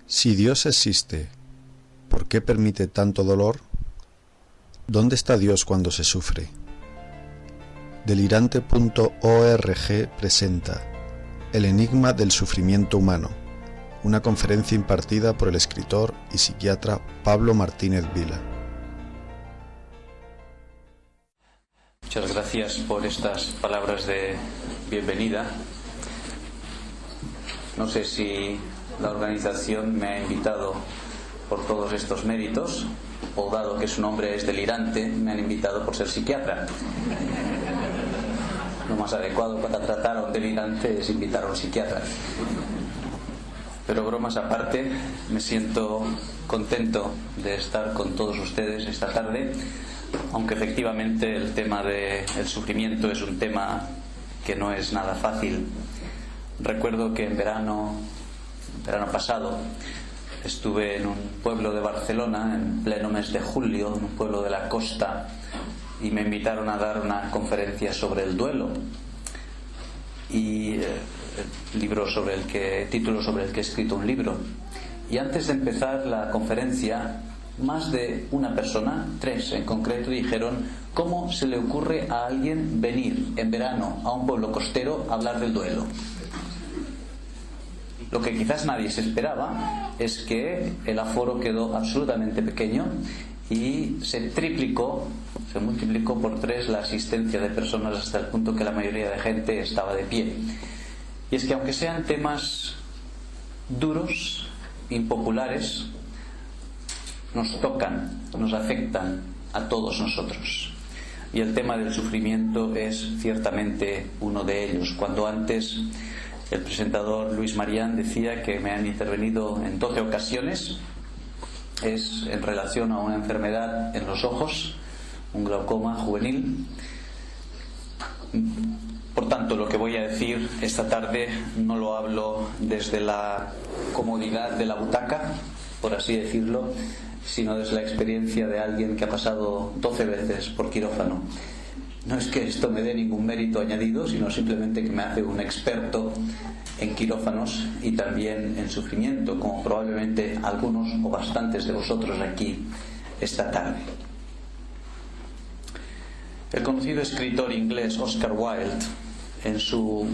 Si Dios existe, ¿por qué permite tanto dolor? ¿Dónde está Dios cuando se sufre? Delirante.org presenta El enigma del sufrimiento humano, una conferencia impartida por el escritor y psiquiatra Pablo Martínez Vila. Muchas gracias por estas palabras de bienvenida. No sé si la organización me ha invitado por todos estos méritos o, dado que su nombre es Delirante, me han invitado por ser psiquiatra. Lo más adecuado para tratar a un delirante es invitar a un psiquiatra. Pero bromas aparte, me siento contento de estar con todos ustedes esta tarde, aunque efectivamente el tema del sufrimiento es un tema que no es nada fácil. Recuerdo que en verano pasado, estuve en un pueblo de Barcelona en pleno mes de julio, en un pueblo de la costa, y me invitaron a dar una conferencia sobre el duelo y título sobre el que he escrito un libro. Y antes de empezar la conferencia, más de una persona, 3 en concreto, dijeron: ¿cómo se le ocurre a alguien venir en verano a un pueblo costero a hablar del duelo? Lo que quizás nadie se esperaba es que el aforo quedó absolutamente pequeño y se multiplicó por 3 la asistencia de personas, hasta el punto que la mayoría de gente estaba de pie. Y es que, aunque sean temas duros, impopulares, nos tocan, nos afectan a todos nosotros. Y el tema del sufrimiento es ciertamente uno de ellos. Cuando antes el presentador Luis Marián decía que me han intervenido en 12 ocasiones, es en relación a una enfermedad en los ojos, un glaucoma juvenil. Por tanto, lo que voy a decir esta tarde no lo hablo desde la comodidad de la butaca, por así decirlo, sino desde la experiencia de alguien que ha pasado 12 veces por quirófano. No es que esto me dé ningún mérito añadido, sino simplemente que me hace un experto en quirófanos y también en sufrimiento, como probablemente algunos o bastantes de vosotros aquí esta tarde. El conocido escritor inglés Oscar Wilde, en su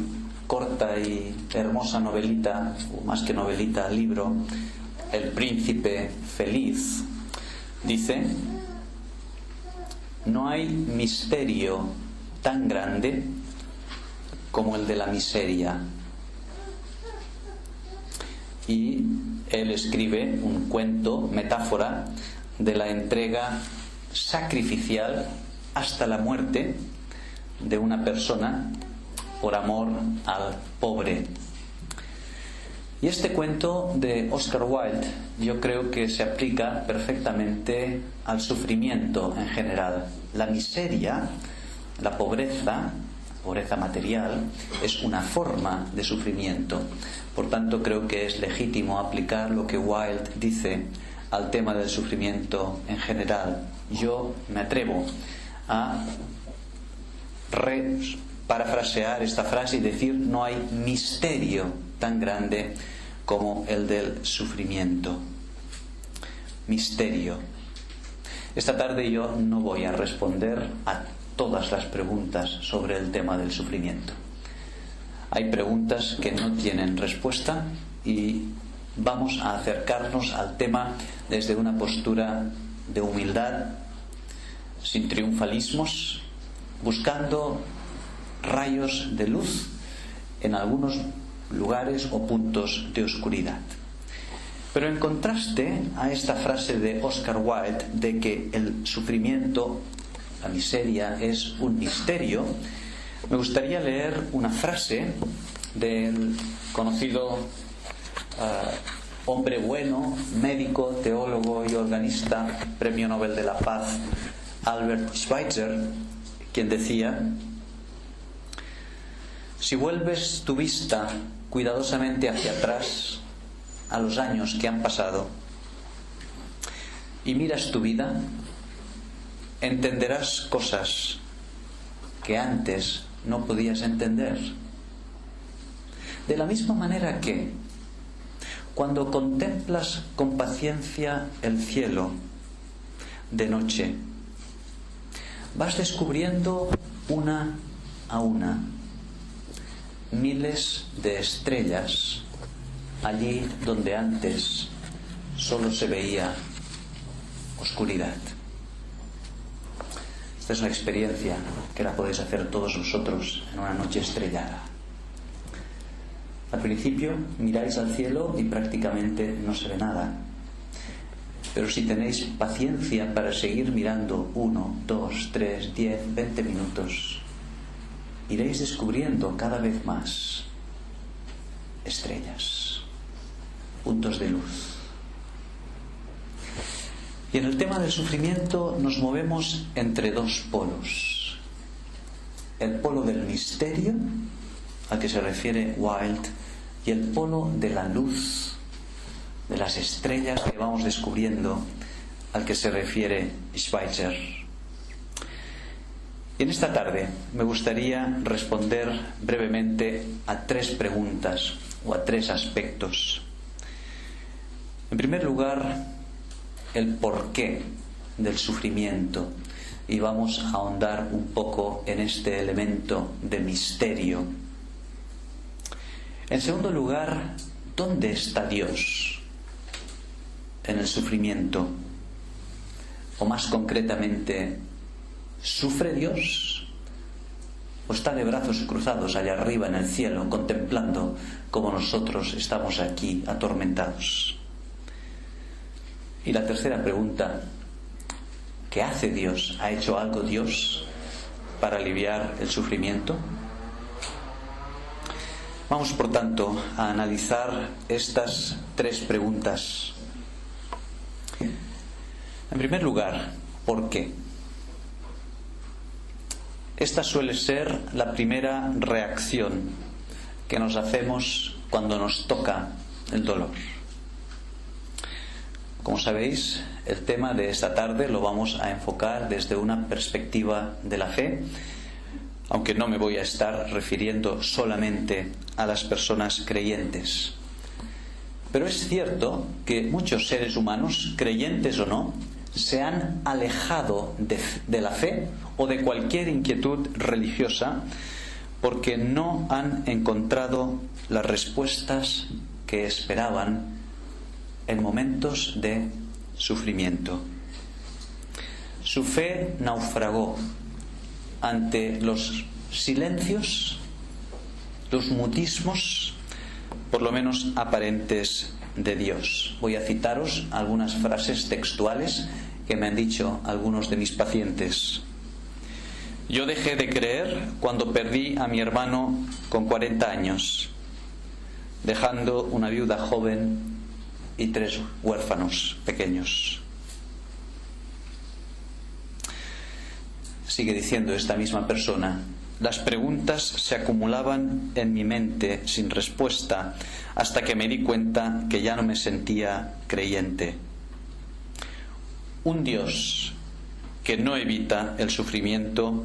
corta y hermosa novelita, o más que novelita, libro, El Príncipe Feliz, dice: no hay misterio tan grande como el de la miseria. Y él escribe un cuento, metáfora, de la entrega sacrificial hasta la muerte de una persona por amor al pobre. Y este cuento de Oscar Wilde yo creo que se aplica perfectamente al sufrimiento en general. La miseria, la pobreza material, es una forma de sufrimiento. Por tanto, creo que es legítimo aplicar lo que Wilde dice al tema del sufrimiento en general. Yo me atrevo a parafrasear esta frase y decir: no hay misterio tan grande como el del sufrimiento. Misterio. Esta tarde yo no voy a responder a todas las preguntas sobre el tema del sufrimiento. Hay preguntas que no tienen respuesta y vamos a acercarnos al tema desde una postura de humildad, sin triunfalismos, buscando rayos de luz en algunos lugares o puntos de oscuridad. Pero en contraste a esta frase de Oscar Wilde de que el sufrimiento, la miseria, es un misterio, me gustaría leer una frase del conocido hombre bueno, médico, teólogo y organista, Premio Nobel de la Paz, Albert Schweitzer, quien decía: si vuelves tu vista cuidadosamente hacia atrás, a los años que han pasado, y miras tu vida, entenderás cosas que antes no podías entender. De la misma manera que cuando contemplas con paciencia el cielo de noche, vas descubriendo una a una miles de estrellas allí donde antes solo se veía oscuridad. Esta es una experiencia que la podéis hacer todos vosotros en una noche estrellada. Al principio miráis al cielo y prácticamente no se ve nada. Pero si tenéis paciencia para seguir mirando 1, 2, 3, 10, 20 minutos, iréis descubriendo cada vez más estrellas, puntos de luz. Y en el tema del sufrimiento nos movemos entre dos polos. El polo del misterio, al que se refiere Wilde, y el polo de la luz, de las estrellas que vamos descubriendo, al que se refiere Schweitzer. Y en esta tarde me gustaría responder brevemente a 3 preguntas o a 3 aspectos. En primer lugar, el porqué del sufrimiento, y vamos a ahondar un poco en este elemento de misterio. En segundo lugar, ¿dónde está Dios en el sufrimiento? O más concretamente, ¿sufre Dios? ¿O está de brazos cruzados allá arriba en el cielo contemplando cómo nosotros estamos aquí atormentados? Y la tercera pregunta, ¿qué hace Dios? ¿Ha hecho algo Dios para aliviar el sufrimiento? Vamos, por tanto, a analizar estas 3 preguntas. En primer lugar, ¿por qué? Esta suele ser la primera reacción que nos hacemos cuando nos toca el dolor. Como sabéis, el tema de esta tarde lo vamos a enfocar desde una perspectiva de la fe, aunque no me voy a estar refiriendo solamente a las personas creyentes. Pero es cierto que muchos seres humanos, creyentes o no, se han alejado de la fe o de cualquier inquietud religiosa porque no han encontrado las respuestas que esperaban en momentos de sufrimiento. Su fe naufragó ante los silencios, los mutismos, por lo menos aparentes, de Dios. Voy a citaros algunas frases textuales que me han dicho algunos de mis pacientes. Yo dejé de creer cuando perdí a mi hermano con 40 años, dejando una viuda joven y 3 huérfanos pequeños. Sigue diciendo esta misma persona, las preguntas se acumulaban en mi mente sin respuesta hasta que me di cuenta que ya no me sentía creyente. Un Dios que no evita el sufrimiento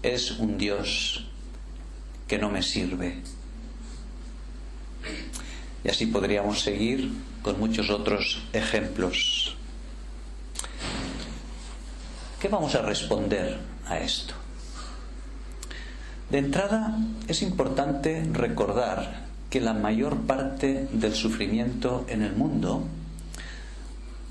es un Dios que no me sirve. Y así podríamos seguir con muchos otros ejemplos. ¿Qué vamos a responder a esto? De entrada, es importante recordar que la mayor parte del sufrimiento en el mundo,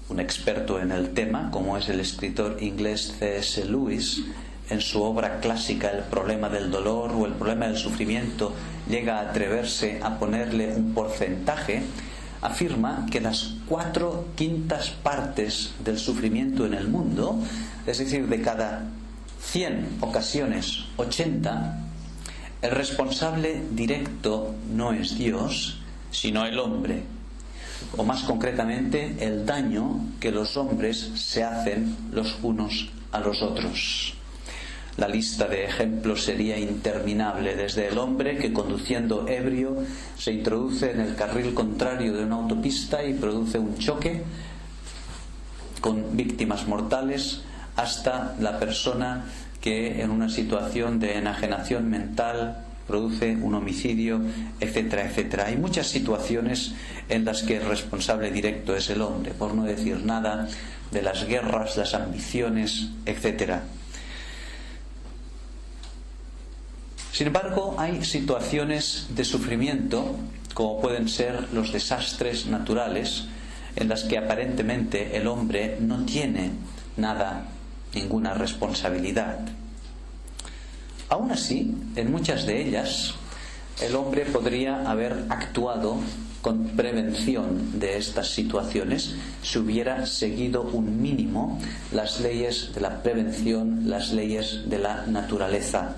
un experto en el tema, como es el escritor inglés C.S. Lewis, en su obra clásica El problema del dolor o El problema del sufrimiento, llega a atreverse a ponerle un porcentaje, afirma que las 4/5 partes del sufrimiento en el mundo, es decir, de cada 100 ocasiones, 80, el responsable directo no es Dios, sino el hombre, o más concretamente el daño que los hombres se hacen los unos a los otros. La lista de ejemplos sería interminable, desde el hombre que conduciendo ebrio se introduce en el carril contrario de una autopista y produce un choque con víctimas mortales, hasta la persona que en una situación de enajenación mental produce un homicidio, etcétera, etcétera. Hay muchas situaciones en las que el responsable directo es el hombre, por no decir nada de las guerras, las ambiciones, etcétera. Sin embargo, hay situaciones de sufrimiento, como pueden ser los desastres naturales, en las que aparentemente el hombre no tiene ninguna responsabilidad. Aún así, en muchas de ellas, el hombre podría haber actuado con prevención de estas situaciones si hubiera seguido un mínimo las leyes de la prevención, las leyes de la naturaleza.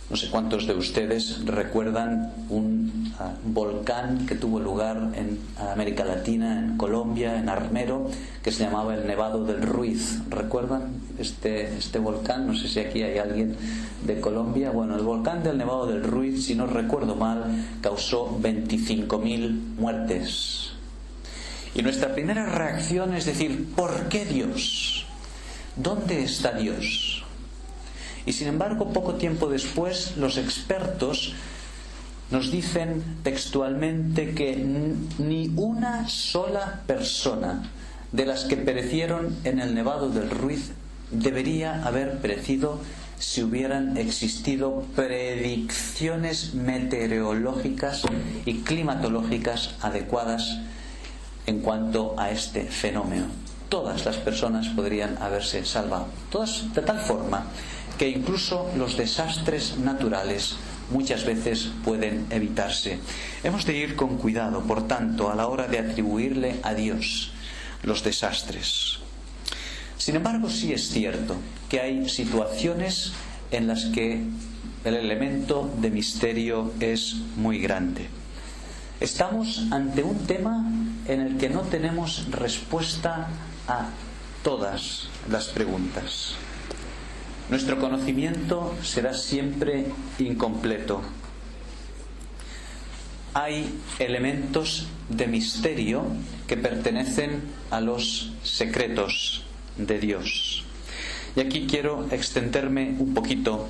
No sé cuántos de ustedes recuerdan un volcán que tuvo lugar en América Latina, en Colombia, en Armero, que se llamaba el Nevado del Ruiz. ¿Recuerdan este volcán? No sé si aquí hay alguien de Colombia. Bueno, el volcán del Nevado del Ruiz, si no recuerdo mal, causó 25.000 muertes. Y nuestra primera reacción es decir, ¿por qué Dios? ¿Dónde está Dios? Y sin embargo, poco tiempo después, los expertos nos dicen textualmente que ni una sola persona de las que perecieron en el Nevado del Ruiz debería haber perecido si hubieran existido predicciones meteorológicas y climatológicas adecuadas en cuanto a este fenómeno. Todas las personas podrían haberse salvado, todas de tal forma que incluso los desastres naturales muchas veces pueden evitarse. Hemos de ir con cuidado, por tanto, a la hora de atribuirle a Dios los desastres. Sin embargo, sí es cierto que hay situaciones en las que el elemento de misterio es muy grande. Estamos ante un tema en el que no tenemos respuesta a todas las preguntas. Nuestro conocimiento será siempre incompleto. Hay elementos de misterio que pertenecen a los secretos de Dios. Y aquí quiero extenderme un poquito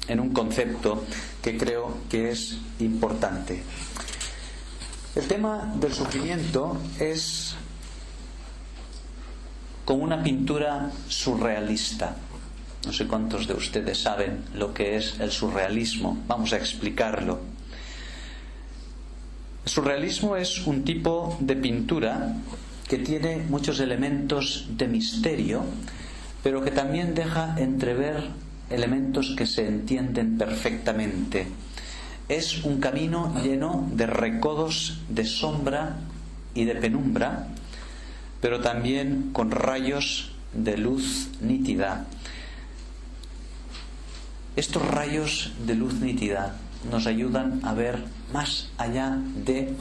en un concepto que creo que es importante. El tema del sufrimiento es como una pintura surrealista. No sé cuántos de ustedes saben lo que es el surrealismo. Vamos a explicarlo. El surrealismo es un tipo de pintura que tiene muchos elementos de misterio, pero que también deja entrever elementos que se entienden perfectamente. Es un camino lleno de recodos de sombra y de penumbra, pero también con rayos de luz nítida. Estos rayos de luz nítida nos ayudan a ver más allá de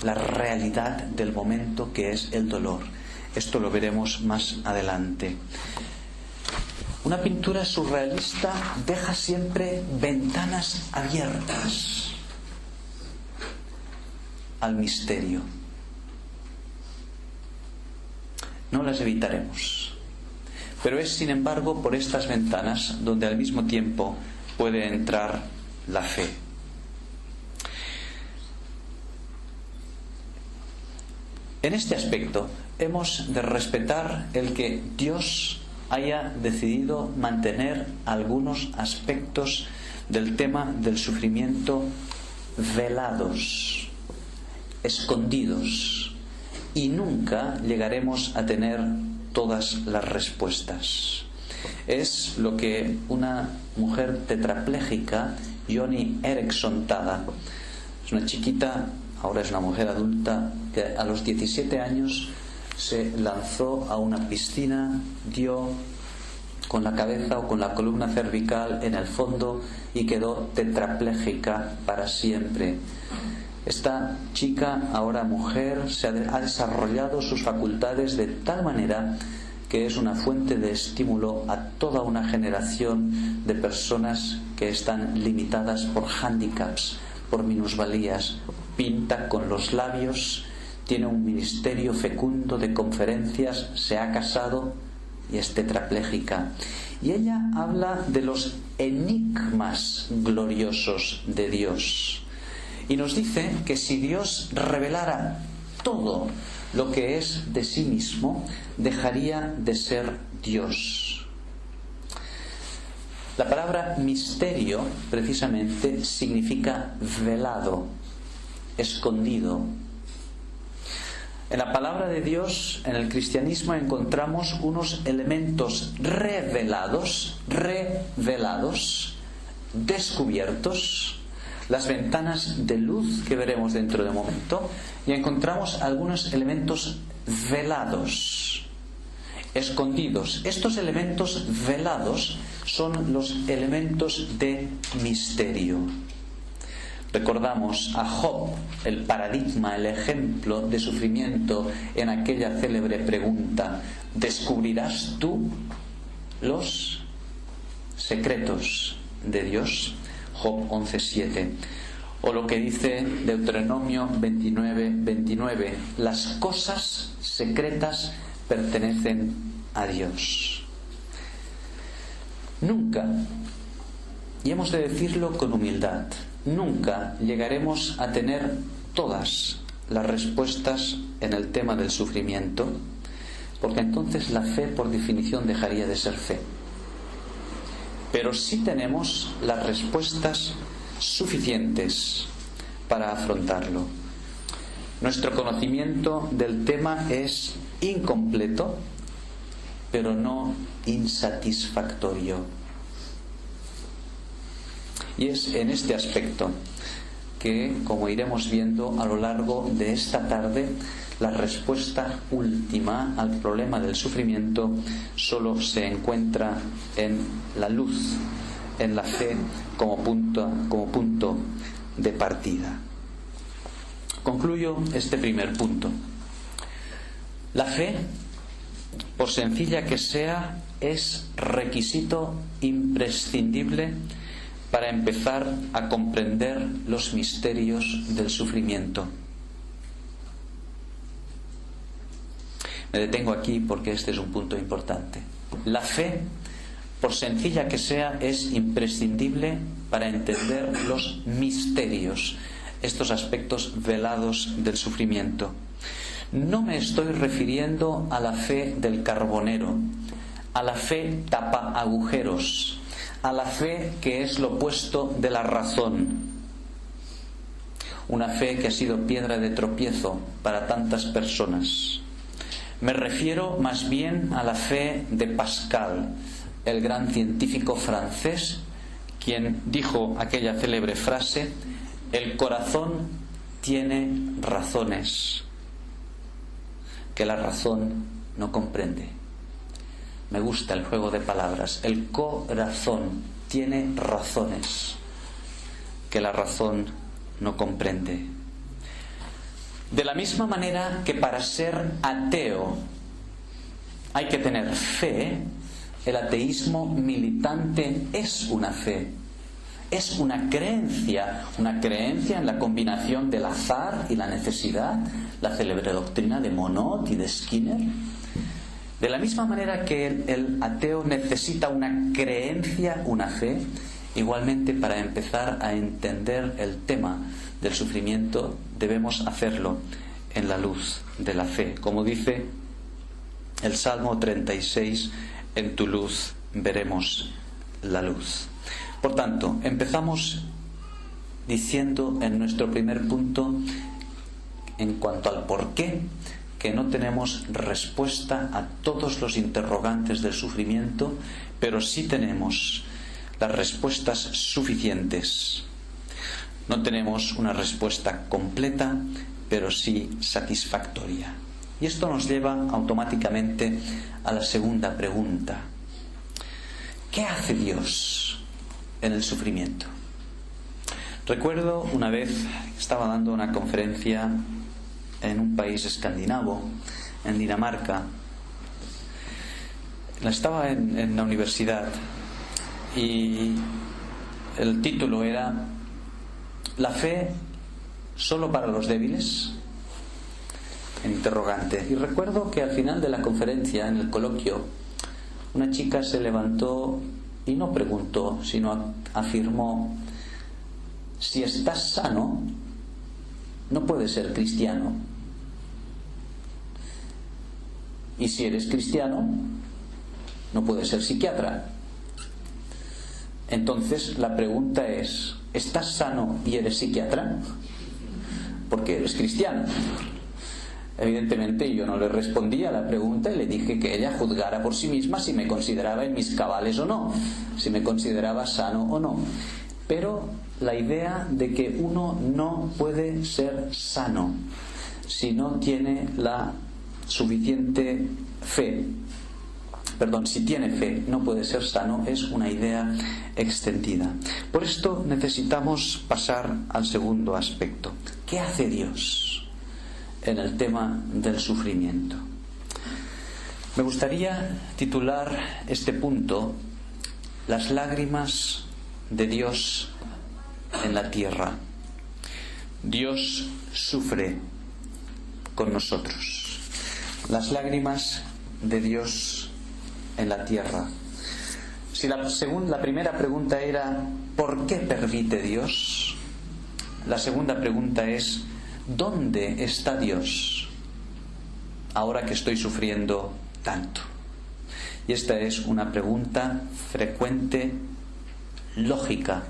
la realidad del momento, que es el dolor. Esto lo veremos más adelante. Una pintura surrealista deja siempre ventanas abiertas al misterio. No las evitaremos. Pero es, sin embargo, por estas ventanas donde al mismo tiempo puede entrar la fe. En este aspecto hemos de respetar el que Dios haya decidido mantener algunos aspectos del tema del sufrimiento velados, escondidos, y nunca llegaremos a tener todas las respuestas. Es lo que una mujer tetrapléjica, Joni Eareckson Tada, es una chiquita, ahora es una mujer adulta, que a los 17 años se lanzó a una piscina, dio con la cabeza o con la columna cervical en el fondo y quedó tetrapléjica para siempre. Esta chica, ahora mujer, ha desarrollado sus facultades de tal manera que es una fuente de estímulo a toda una generación de personas que están limitadas por hándicaps, por minusvalías. Pinta con los labios, tiene un ministerio fecundo de conferencias, se ha casado y es tetrapléjica. Y ella habla de los enigmas gloriosos de Dios. Y nos dice que si Dios revelara todo lo que es de sí mismo, dejaría de ser Dios. La palabra misterio, precisamente, significa velado, escondido. En la palabra de Dios, en el cristianismo, encontramos unos elementos revelados, descubiertos, las ventanas de luz que veremos dentro de un momento, y encontramos algunos elementos velados, escondidos. Estos elementos velados son los elementos de misterio. Recordamos a Job, el paradigma, el ejemplo de sufrimiento en aquella célebre pregunta: ¿descubrirás tú los secretos de Dios? Job 11:7. O lo que dice Deuteronomio 29:29: las cosas secretas pertenecen a Dios. Nunca, y hemos de decirlo con humildad, nunca llegaremos a tener todas las respuestas en el tema del sufrimiento, porque entonces la fe, por definición, dejaría de ser fe. Pero sí tenemos las respuestas suficientes para afrontarlo. Nuestro conocimiento del tema es incompleto, pero no insatisfactorio. Y es en este aspecto que, como iremos viendo a lo largo de esta tarde, la respuesta última al problema del sufrimiento solo se encuentra en la luz, en la fe como punto de partida. Concluyo este primer punto. La fe, por sencilla que sea, es requisito imprescindible para empezar a comprender los misterios del sufrimiento. Me detengo aquí porque este es un punto importante. La fe, por sencilla que sea, es imprescindible para entender los misterios, estos aspectos velados del sufrimiento. No me estoy refiriendo a la fe del carbonero, a la fe tapa agujeros, a la fe que es lo opuesto de la razón. Una fe que ha sido piedra de tropiezo para tantas personas. Me refiero más bien a la fe de Pascal, el gran científico francés, quien dijo aquella célebre frase: el corazón tiene razones que la razón no comprende. Me gusta el juego de palabras. El corazón tiene razones que la razón no comprende. De la misma manera que para ser ateo hay que tener fe, el ateísmo militante es una fe. Es una creencia en la combinación del azar y la necesidad, la célebre doctrina de Monod y de Skinner. De la misma manera que el ateo necesita una creencia, una fe, igualmente para empezar a entender el tema del sufrimiento debemos hacerlo en la luz de la fe. Como dice el Salmo 36, en tu luz veremos la luz. Por tanto, empezamos diciendo en nuestro primer punto, en cuanto al por qué, que no tenemos respuesta a todos los interrogantes del sufrimiento, pero sí tenemos las respuestas suficientes. No tenemos una respuesta completa, pero sí satisfactoria. Y esto nos lleva automáticamente a la segunda pregunta. ¿Qué hace Dios en el sufrimiento? Recuerdo una vez estaba dando una conferencia en un país escandinavo, en Dinamarca. Estaba en la universidad y el título era ¿la fe solo para los débiles? En interrogante. Y recuerdo que al final de la conferencia, en el coloquio, una chica se levantó y no preguntó, sino afirmó: si estás sano, no puedes ser cristiano. Y si eres cristiano, no puedes ser psiquiatra. Entonces la pregunta es: ¿estás sano y eres psiquiatra? Porque eres cristiano. Evidentemente yo no le respondí a la pregunta y le dije que ella juzgara por sí misma si me consideraba en mis cabales o no, si me consideraba sano o no. Pero la idea de que uno no puede ser sano si no tiene la suficiente fe, si tiene fe no puede ser sano, es una idea extendida. Por esto necesitamos pasar al segundo aspecto. ¿Qué hace Dios en el tema del sufrimiento? Me gustaría titular este punto: las lágrimas de Dios en la tierra. Dios sufre con nosotros. Las lágrimas de Dios en la tierra. Si la primera pregunta era ¿por qué permite Dios?, la segunda pregunta es ¿dónde está Dios ahora que estoy sufriendo tanto? Y esta es una pregunta frecuente, lógica,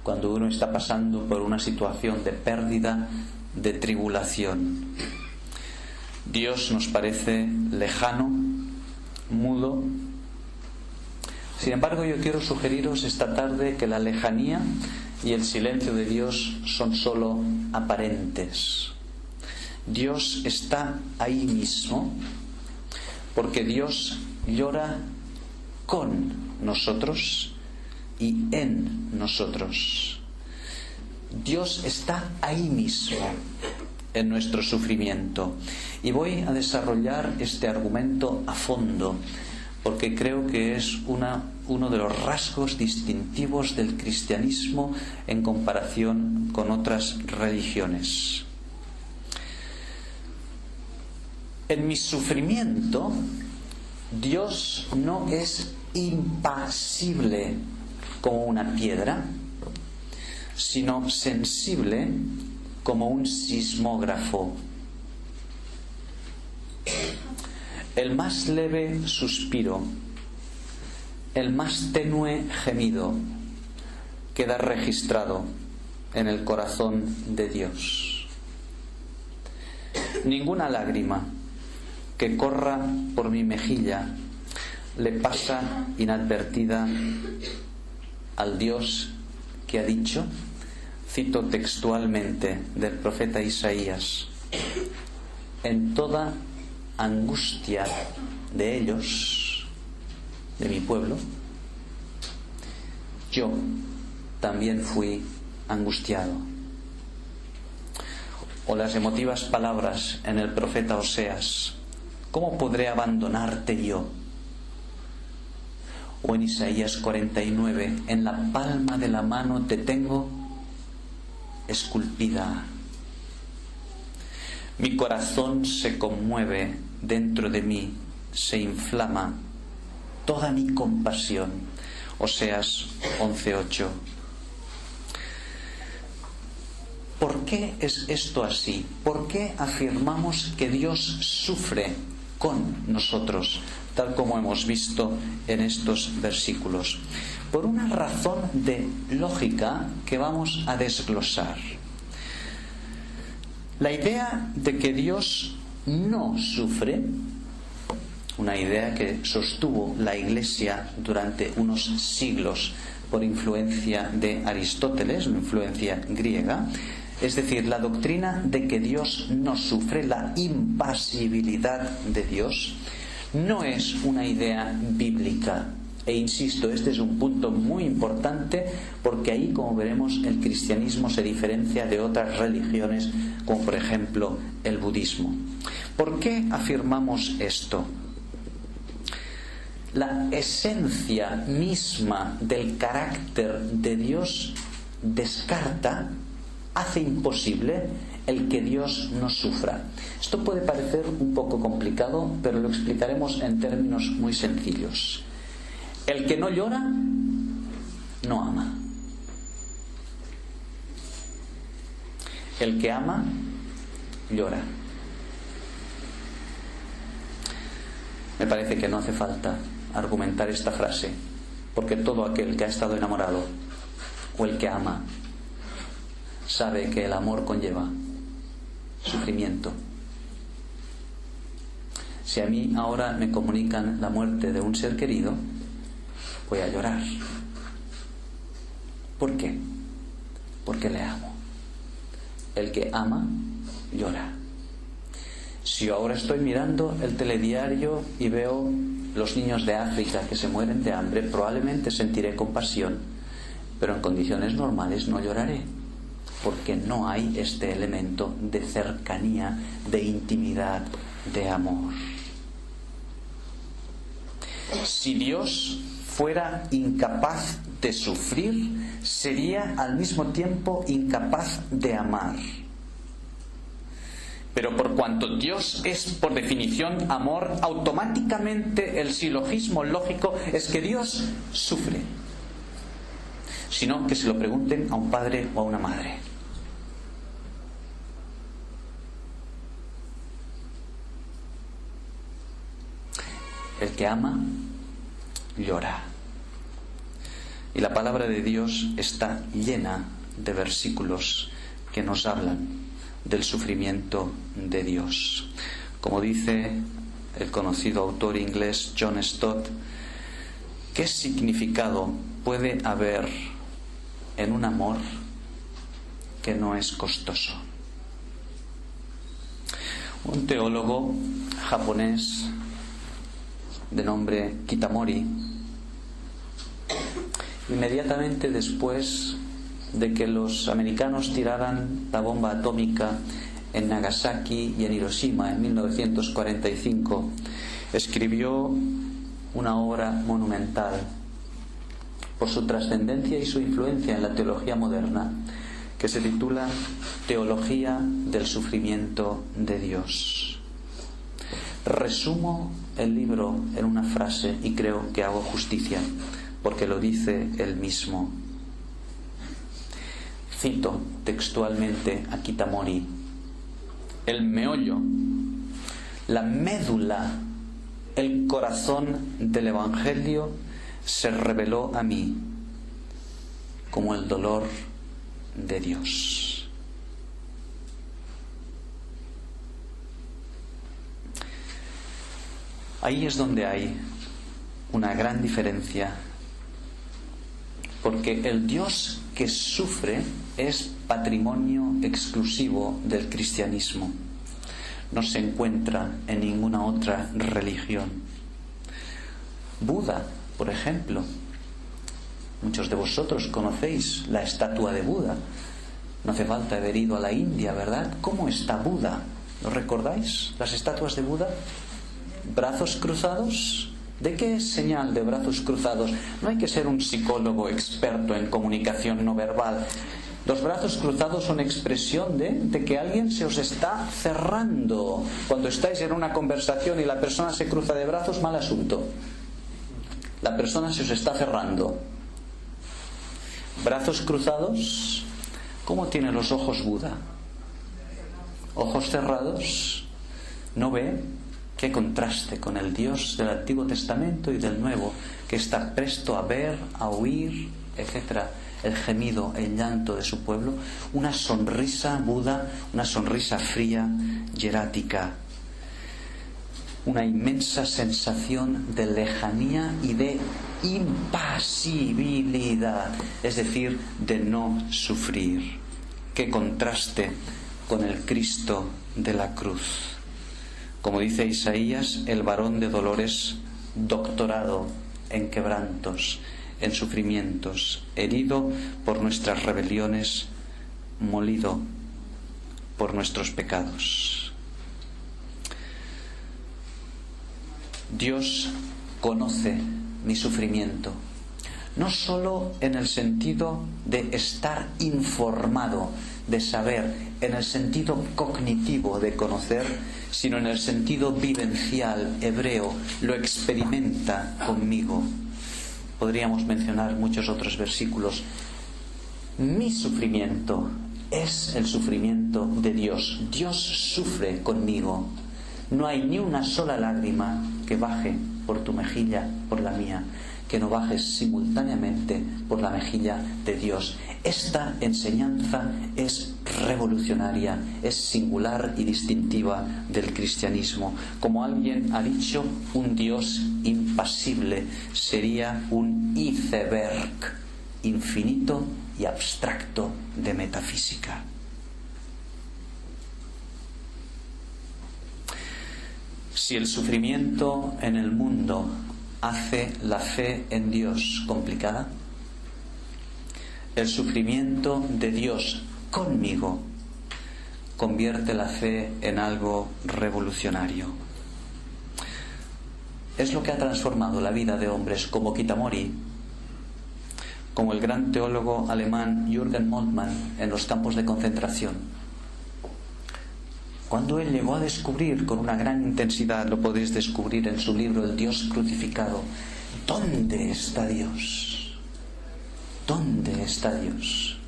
cuando uno está pasando por una situación de pérdida, de tribulación. Dios nos parece lejano, mudo. Sin embargo, yo quiero sugeriros esta tarde que la lejanía y el silencio de Dios son solo aparentes. Dios está ahí mismo, porque Dios llora con nosotros y en nosotros. Dios está ahí mismo en nuestro sufrimiento. Y voy a desarrollar este argumento a fondo, porque creo que es uno de los rasgos distintivos del cristianismo en comparación con otras religiones. En mi sufrimiento, Dios no es impasible como una piedra, sino sensible como un sismógrafo. El más leve suspiro, el más tenue gemido queda registrado en el corazón de Dios. Ninguna lágrima que corra por mi mejilla le pasa inadvertida al Dios que ha dicho, cito textualmente del profeta Isaías: en toda angustia de ellos, de mi pueblo, yo también fui angustiado. O las emotivas palabras en el profeta Oseas: ¿cómo podré abandonarte yo? O en Isaías 49: en la palma de la mano te tengo esculpida. Mi corazón se conmueve dentro de mí, se inflama toda mi compasión. Oseas 11:8. ¿Por qué es esto así? ¿Por qué afirmamos que Dios sufre con nosotros, tal como hemos visto en estos versículos? Por una razón de lógica que vamos a desglosar. La idea de que Dios no sufre, una idea que sostuvo la Iglesia durante unos siglos por influencia de Aristóteles, una influencia griega, es decir, la doctrina de que Dios no sufre, la impasibilidad de Dios, no es una idea bíblica. E insisto, este es un punto muy importante, porque ahí, como veremos, el cristianismo se diferencia de otras religiones, como por ejemplo el budismo. ¿Por qué afirmamos esto? La esencia misma del carácter de Dios descarta, hace imposible el que Dios no sufra. Esto puede parecer un poco complicado, pero lo explicaremos en términos muy sencillos. El que no llora, no ama. El que ama, llora. Me parece que no hace falta argumentar esta frase, porque todo aquel que ha estado enamorado o el que ama sabe que el amor conlleva sufrimiento. Si a mí ahora me comunican la muerte de un ser querido, voy a llorar. ¿Por qué? Porque le amo. El que ama, llora. Si yo ahora estoy mirando el telediario y veo los niños de África que se mueren de hambre, probablemente sentiré compasión, pero en condiciones normales no lloraré, porque no hay este elemento de cercanía, de intimidad, de amor. Si Dios fuera incapaz de sufrir, sería al mismo tiempo incapaz de amar. Pero por cuanto Dios es por definición amor, automáticamente el silogismo lógico es que Dios sufre. Sino que se lo pregunten a un padre o a una madre. El que ama, llora. Y la palabra de Dios está llena de versículos que nos hablan del sufrimiento de Dios. Como dice el conocido autor inglés John Stott, ¿qué significado puede haber en un amor que no es costoso? Un teólogo japonés de nombre Kitamori, inmediatamente después de que los americanos tiraran la bomba atómica en Nagasaki y en Hiroshima en 1945, escribió una obra monumental por su trascendencia y su influencia en la teología moderna, que se titula Teología del sufrimiento de Dios. Resumo el libro en una frase y creo que hago justicia, porque lo dice él mismo. Cito textualmente a Kitamori: el meollo, la médula, el corazón del Evangelio se reveló a mí como el dolor de Dios. Ahí es donde hay una gran diferencia, porque el Dios que sufre es patrimonio exclusivo del cristianismo. No se encuentra en ninguna otra religión. Buda, por ejemplo, muchos de vosotros conocéis la estatua de Buda. No hace falta haber ido a la India, ¿verdad? ¿Cómo está Buda? ¿Lo recordáis? Las estatuas de Buda. ¿Brazos cruzados? ¿De qué es señal de brazos cruzados? No hay que ser un psicólogo experto en comunicación no verbal. Los brazos cruzados son expresión de que alguien se os está cerrando. Cuando estáis en una conversación y la persona se cruza de brazos, mal asunto. La persona se os está cerrando. Brazos cruzados. ¿Cómo tiene los ojos Buda? Ojos cerrados. ¿No ve? Qué contraste con el Dios del Antiguo Testamento y del Nuevo, que está presto a ver, a oír, etc. El gemido, el llanto de su pueblo. Una sonrisa Buda, una sonrisa fría, hierática. Una inmensa sensación de lejanía y de impasibilidad, es decir, de no sufrir. Qué contraste con el Cristo de la cruz. Como dice Isaías, el varón de dolores, doctorado en quebrantos, en sufrimientos, herido por nuestras rebeliones, molido por nuestros pecados. Dios conoce mi sufrimiento, no solo en el sentido de estar informado, de saber, en el sentido cognitivo de conocer, sino en el sentido vivencial, hebreo, lo experimenta conmigo. podríamos mencionar muchos otros versículos. Mi sufrimiento es el sufrimiento de Dios. Dios sufre conmigo. No hay ni una sola lágrima que baje por tu mejilla, por la mía, que no bajes simultáneamente por la mejilla de Dios. Esta enseñanza es revolucionaria, es singular y distintiva del cristianismo. Como alguien ha dicho, un Dios impasible sería un iceberg infinito y abstracto de metafísica. Si el sufrimiento en el mundo hace la fe en Dios complicada, el sufrimiento de Dios conmigo convierte la fe en algo revolucionario. Es lo que ha transformado la vida de hombres como Kitamori, como el gran teólogo alemán Jürgen Moltmann en los campos de concentración. Cuando él llegó a descubrir con una gran intensidad, lo podéis descubrir en su libro El Dios crucificado, ¿dónde está Dios? ¿Dónde está Dios?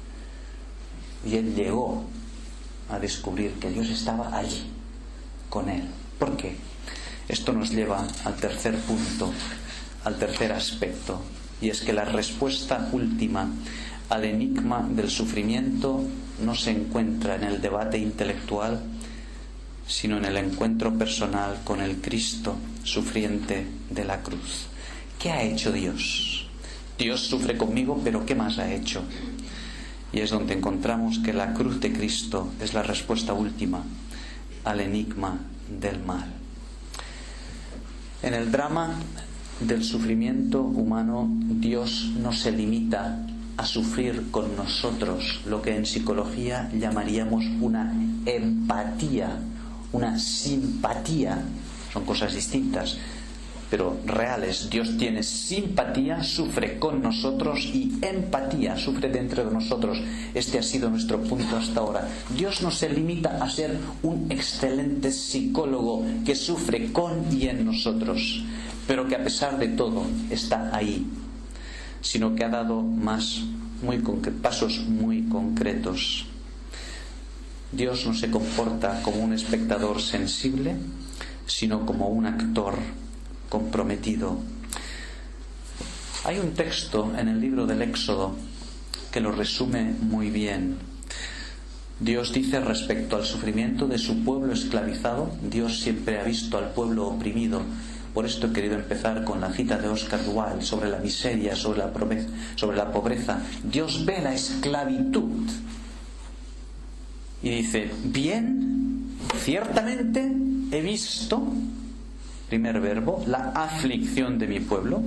Y él llegó a descubrir que Dios estaba allí, con él. ¿Por qué? Esto nos lleva al tercer punto, al tercer aspecto, y es que la respuesta última al enigma del sufrimiento no se encuentra en el debate intelectual, sino en el encuentro personal con el Cristo sufriente de la cruz. ¿Qué ha hecho Dios? Dios sufre conmigo, pero ¿qué más ha hecho? Y es donde encontramos que la cruz de Cristo es la respuesta última al enigma del mal. En el drama del sufrimiento humano, Dios no se limita a sufrir con nosotros lo que en psicología llamaríamos una empatía, una simpatía. Son cosas distintas, pero reales. Dios tiene simpatía, sufre con nosotros, y empatía, sufre dentro de nosotros. Este ha sido nuestro punto hasta ahora. Dios no se limita a ser un excelente psicólogo que sufre con y en nosotros, pero que a pesar de todo está ahí, sino que ha dado pasos muy concretos. Dios no se comporta como un espectador sensible, sino como un actor comprometido. Hay un texto en el libro del Éxodo que lo resume muy bien. Dios dice respecto al sufrimiento de su pueblo esclavizado: Dios siempre ha visto al pueblo oprimido. Por esto he querido empezar con la cita de Oscar Wilde sobre la miseria, sobre la pobreza. Dios ve la esclavitud y dice: bien, ciertamente he visto, primer verbo, la aflicción de mi pueblo,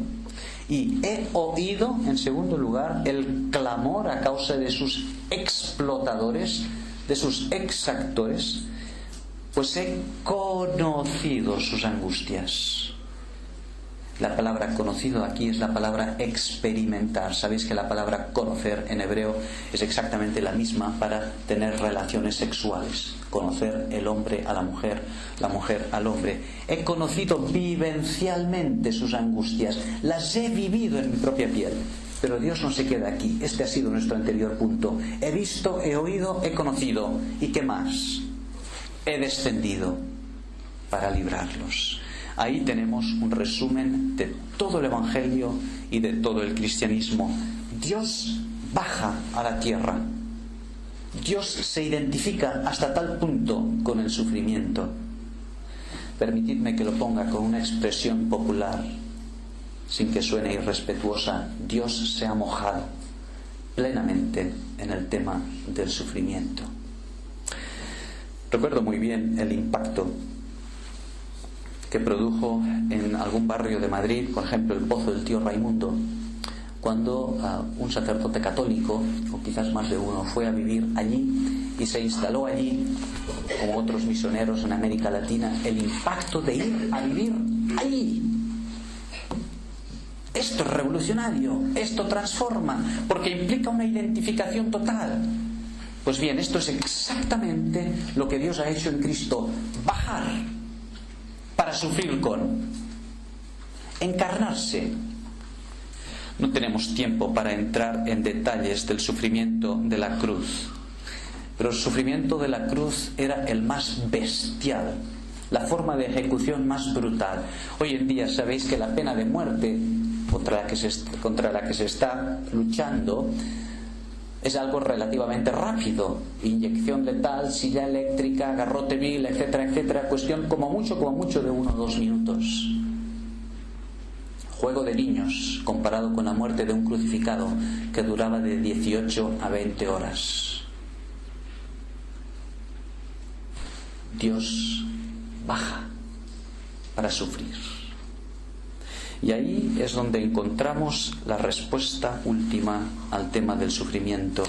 y he oído, en segundo lugar, el clamor a causa de sus explotadores, de sus exactores, pues he conocido sus angustias. La palabra conocido aquí es la palabra experimentar. Sabéis que la palabra conocer en hebreo es exactamente la misma para tener relaciones sexuales. Conocer el hombre a la mujer al hombre. He conocido vivencialmente sus angustias, las he vivido en mi propia piel. Pero Dios no se queda aquí. Este ha sido nuestro anterior punto. He visto, he oído, he conocido. ¿Y qué más? He descendido para librarlos. Ahí tenemos un resumen de todo el Evangelio y de todo el cristianismo. Dios baja a la tierra. Dios se identifica hasta tal punto con el sufrimiento. Permitidme que lo ponga con una expresión popular, sin que suene irrespetuosa. Dios se ha mojado plenamente en el tema del sufrimiento. Recuerdo muy bien el impacto que produjo en algún barrio de Madrid, por ejemplo el Pozo del Tío Raimundo, cuando un sacerdote católico, o quizás más de uno, fue a vivir allí y se instaló allí, como otros misioneros en América Latina. El impacto de ir a vivir allí. Esto es revolucionario, esto transforma, porque implica una identificación total. Pues bien, esto es exactamente lo que Dios ha hecho en Cristo: bajar para sufrir con, encarnarse. No tenemos tiempo para entrar en detalles del sufrimiento de la cruz, pero el sufrimiento de la cruz era el más bestial, la forma de ejecución más brutal. Hoy en día sabéis que la pena de muerte contra la que se está luchando es algo relativamente rápido: inyección letal, silla eléctrica, garrote vil, etcétera, etcétera. Cuestión como mucho de 1 o 2 minutos. Juego de niños comparado con la muerte de un crucificado que duraba de 18 a 20 horas. Dios baja para sufrir. Y ahí es donde encontramos la respuesta última al tema del sufrimiento.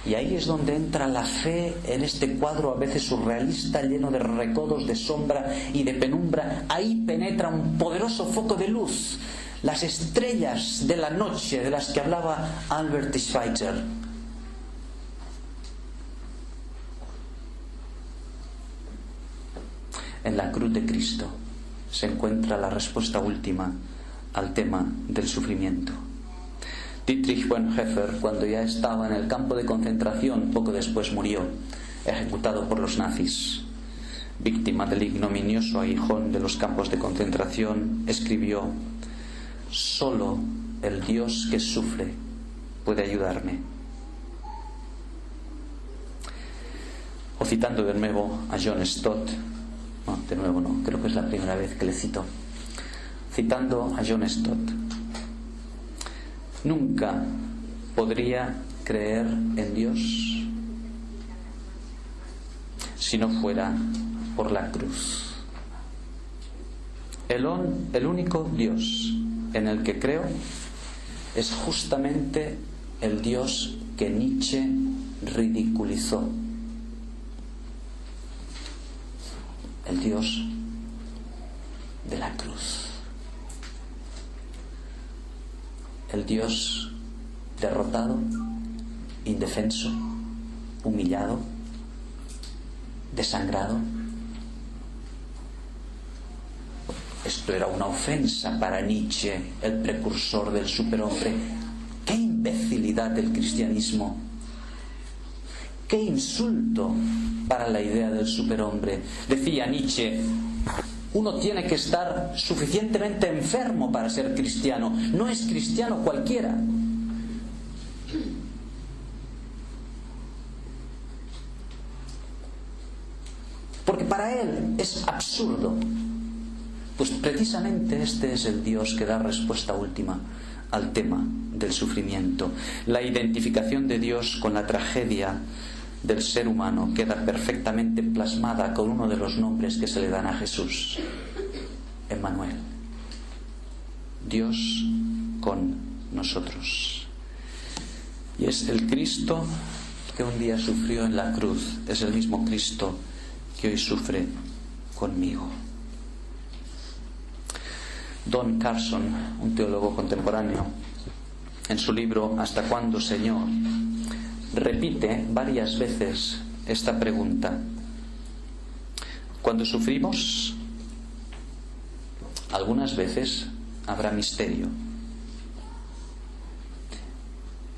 Y ahí es donde entra la fe en este cuadro a veces surrealista, lleno de recodos de sombra y de penumbra. Ahí penetra un poderoso foco de luz, las estrellas de la noche de las que hablaba Albert Schweitzer. En la cruz de Cristo se encuentra la respuesta última al tema del sufrimiento. Dietrich Bonhoeffer, cuando ya estaba en el campo de concentración, poco después murió, ejecutado por los nazis. Víctima del ignominioso aguijón de los campos de concentración, escribió: «Solo el Dios que sufre puede ayudarme». O citando de nuevo a John Stott, creo que es la primera vez que le cito. Citando a John Stott: «Nunca podría creer en Dios si no fuera por la cruz. El único Dios en el que creo es justamente el Dios que Nietzsche ridiculizó. El Dios de la cruz. El Dios derrotado, indefenso, humillado, desangrado. Esto era una ofensa para Nietzsche, el precursor del superhombre. ¡Qué imbecilidad del cristianismo! ¡Qué insulto para la idea del superhombre! Decía Nietzsche: uno tiene que estar suficientemente enfermo para ser cristiano. No es cristiano cualquiera. Porque para él es absurdo. Pues precisamente este es el Dios que da respuesta última al tema del sufrimiento. La identificación de Dios con la tragedia del ser humano queda perfectamente plasmada con uno de los nombres que se le dan a Jesús: Emmanuel, Dios con nosotros. Y es el Cristo que un día sufrió en la cruz, es el mismo Cristo que hoy sufre conmigo. Don Carson, un teólogo contemporáneo, en su libro ¿Hasta cuándo, Señor?, repite varias veces esta pregunta. Cuando sufrimos, algunas veces habrá misterio.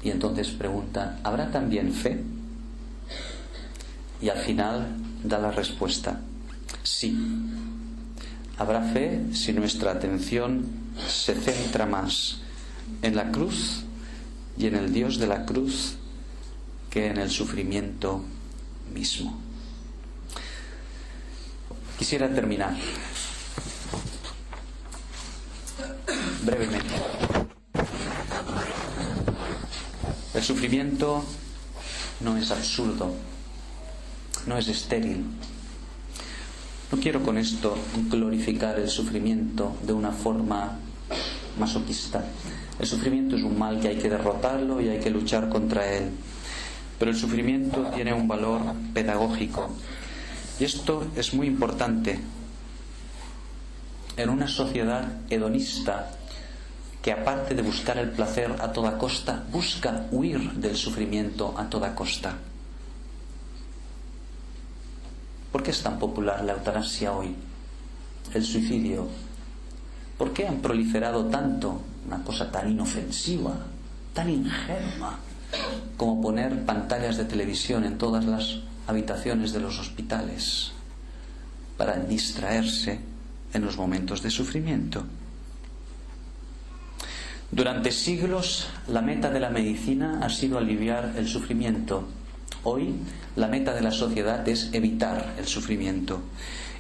Y entonces pregunta: ¿habrá también fe? Y al final da la respuesta: sí. Habrá fe si nuestra atención se centra más en la cruz y en el Dios de la cruz que en el sufrimiento mismo. Quisiera terminar brevemente. El sufrimiento no es absurdo, no es estéril. No quiero con esto glorificar el sufrimiento de una forma masoquista. El sufrimiento es un mal que hay que derrotarlo y hay que luchar contra él. Pero el sufrimiento tiene un valor pedagógico. Y esto es muy importante en una sociedad hedonista que, aparte de buscar el placer a toda costa, busca huir del sufrimiento a toda costa. ¿Por qué es tan popular la eutanasia hoy? El suicidio. ¿Por qué han proliferado tanto una cosa tan inofensiva, tan ingenua, como poner pantallas de televisión en todas las habitaciones de los hospitales para distraerse en los momentos de sufrimiento? Durante siglos, la meta de la medicina ha sido aliviar el sufrimiento. Hoy, la meta de la sociedad es evitar el sufrimiento.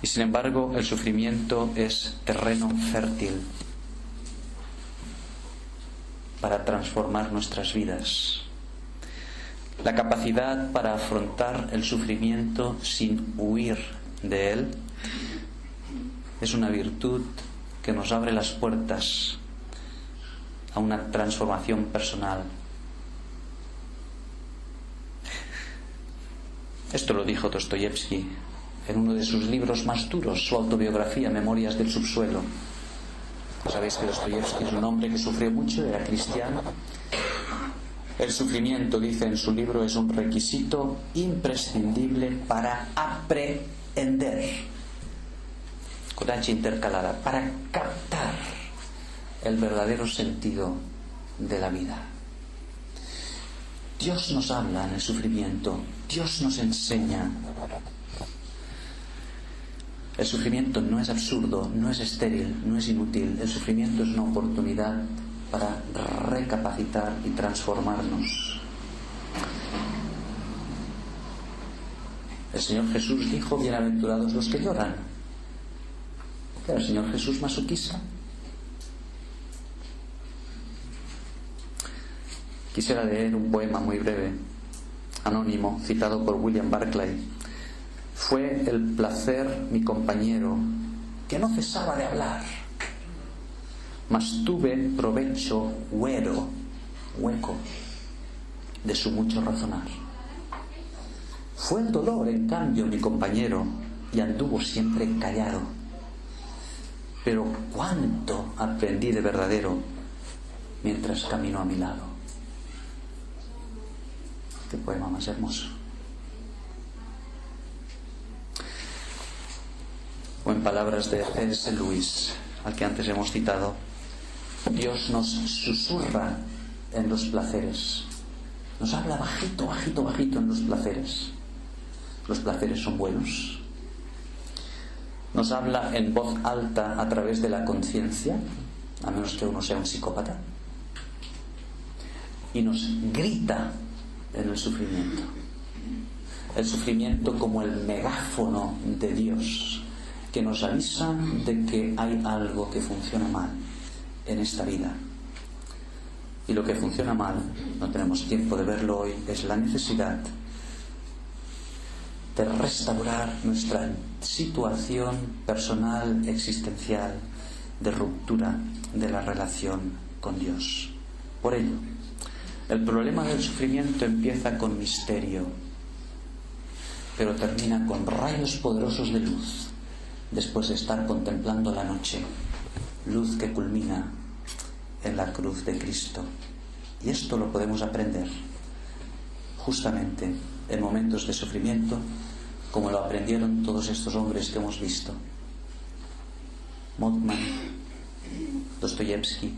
Y sin embargo, el sufrimiento es terreno fértil para transformar nuestras vidas. La capacidad para afrontar el sufrimiento sin huir de él es una virtud que nos abre las puertas a una transformación personal. Esto lo dijo Dostoyevsky en uno de sus libros más duros, su autobiografía, Memorias del subsuelo. Sabéis que Dostoyevsky es un hombre que sufrió mucho, era cristiano. El sufrimiento, dice en su libro, es un requisito imprescindible para aprehender, con H intercalada, para captar el verdadero sentido de la vida. Dios nos habla en el sufrimiento, Dios nos enseña. El sufrimiento no es absurdo, no es estéril, no es inútil. El sufrimiento es una oportunidad para recapacitar y transformarnos. El Señor Jesús dijo: bienaventurados los que lloran. ¿Era el Señor Jesús masoquista? Quisiera leer un poema muy breve, anónimo, citado por William Barclay. Fue el placer mi compañero, que no cesaba de hablar, mas tuve provecho hueco, de su mucho razonar. Fue el dolor, en cambio, mi compañero, y anduvo siempre callado. Pero cuánto aprendí de verdadero mientras caminó a mi lado. Qué poema más hermoso. O en palabras de C.S. Lewis, al que antes hemos citado, Dios nos susurra en los placeres. Nos habla bajito, bajito, bajito en los placeres. Los placeres son buenos. Nos habla en voz alta a través de la conciencia, a menos que uno sea un psicópata. Y nos grita en el sufrimiento. El sufrimiento como el megáfono de Dios, que nos avisa de que hay algo que funciona mal en esta vida. Y lo que funciona mal, no tenemos tiempo de verlo hoy, es la necesidad de restaurar nuestra situación personal, existencial, de ruptura de la relación con Dios. Por ello, el problema del sufrimiento empieza con misterio, pero termina con rayos poderosos de luz, después de estar contemplando la noche, luz que culmina en la cruz de Cristo. Y esto lo podemos aprender justamente en momentos de sufrimiento, como lo aprendieron todos estos hombres que hemos visto: Moltmann, Dostoyevsky,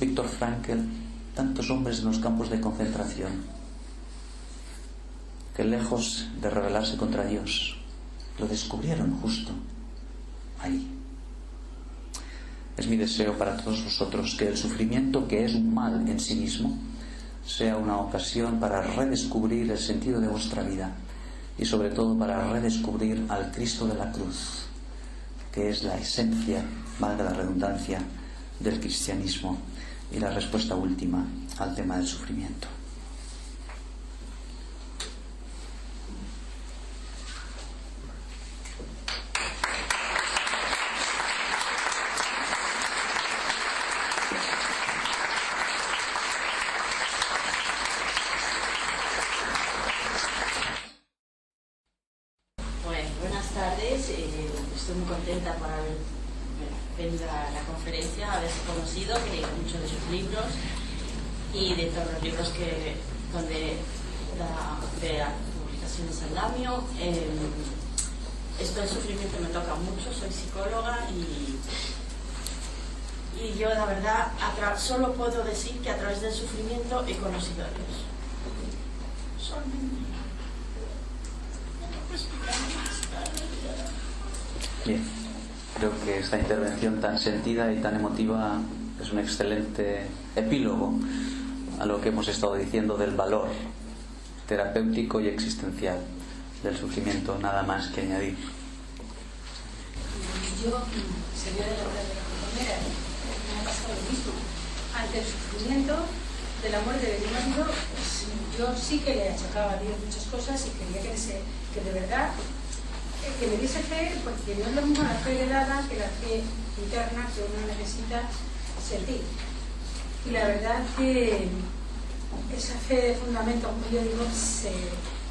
Viktor Frankl, tantos hombres en los campos de concentración, que lejos de rebelarse contra Dios, lo descubrieron justo ahí. Es mi deseo para todos vosotros que el sufrimiento, que es un mal en sí mismo, sea una ocasión para redescubrir el sentido de vuestra vida y sobre todo para redescubrir al Cristo de la cruz, que es la esencia, valga la redundancia, del cristianismo y la respuesta última al tema del sufrimiento. Estoy muy contenta por haber venido a la conferencia, haberse conocido, que leí muchos de sus libros y de todos los libros donde de las publicaciones al Lamio. Esto del sufrimiento me toca mucho, soy psicóloga y Y yo, la verdad, solo puedo decir que a través del sufrimiento he conocido a Dios. Bien, creo que esta intervención tan sentida y tan emotiva es un excelente epílogo a lo que hemos estado diciendo del valor terapéutico y existencial del sufrimiento. Nada más que añadir. Yo, señora de la compañera, me ha pasado lo mismo. Ante el sufrimiento de la muerte de mi marido, yo sí que le achacaba a Dios muchas cosas y quería que de verdad que me diese fe, porque no es lo mismo la fe heredada que la fe interna que uno necesita sentir. Y la verdad que esa fe de fundamento, como yo digo, se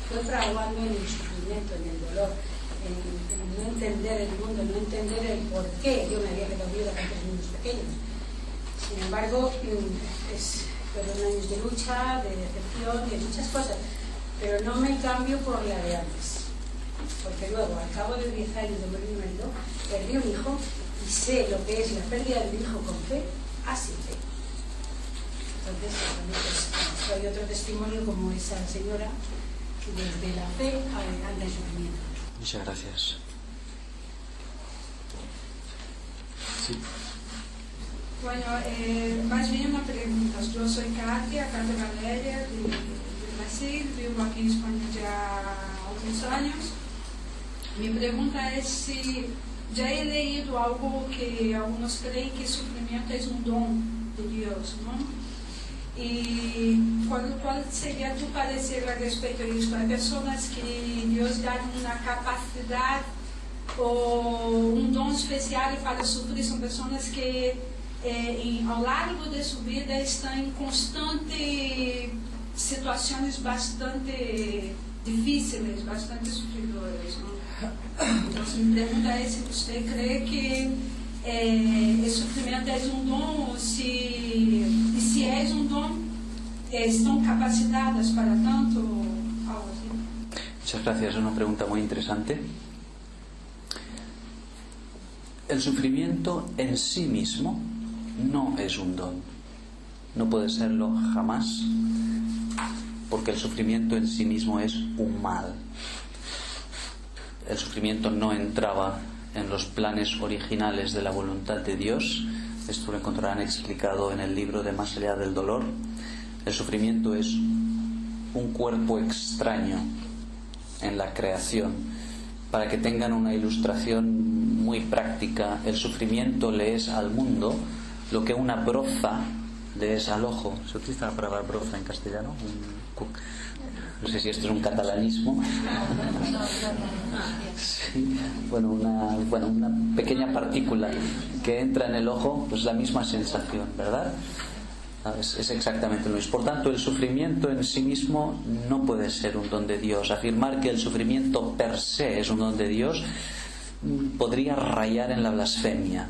fue fraguando en el sufrimiento, en el dolor, en no entender el mundo, en no entender el por qué yo me había quedado viuda con 3 niños pequeños. Sin embargo, fueron años de lucha, de decepción, de muchas cosas, pero no me cambio por la de antes, porque luego, al cabo de 10 años de morir mi marido, perdí un hijo y sé lo que es la pérdida de un hijo con fe, así fe. Entonces, soy otro testimonio como esa señora que desde la fe al sufrimiento. Muchas gracias. Sí. Bueno, más bien una pregunta. Yo soy Katia Valeria de Brasil, vivo aquí en España ya algunos años. Mi pregunta es si ya he leído algo que algunos creen que el sufrimiento es un don de Dios, ¿no? ¿Y cuál sería tu parecer al respecto de esto? Hay personas que Dios da una capacidad o un don especial para sufrir. Son personas que a lo largo de su vida están en constantes situaciones bastante difíciles, bastante sufridoras, ¿no? Entonces mi pregunta es si usted cree que el sufrimiento es un don, y si es un don, ¿están capacitadas para tanto? Algo así. Muchas gracias, es una pregunta muy interesante. El sufrimiento en sí mismo no es un don, no puede serlo jamás, porque el sufrimiento en sí mismo es un mal. El sufrimiento no entraba en los planes originales de la voluntad de Dios. Esto lo encontrarán explicado en el libro de Más allá del dolor. El sufrimiento es un cuerpo extraño en la creación. Para que tengan una ilustración muy práctica, el sufrimiento le es al mundo lo que una broza le es al ojo. ¿Se utiliza la palabra broza en castellano? No sé si esto es un catalanismo. Sí. Bueno, una pequeña partícula que entra en el ojo, pues la misma sensación, ¿verdad? Es exactamente lo mismo. Por tanto, el sufrimiento en sí mismo no puede ser un don de Dios. Afirmar que el sufrimiento per se es un don de Dios podría rayar en la blasfemia.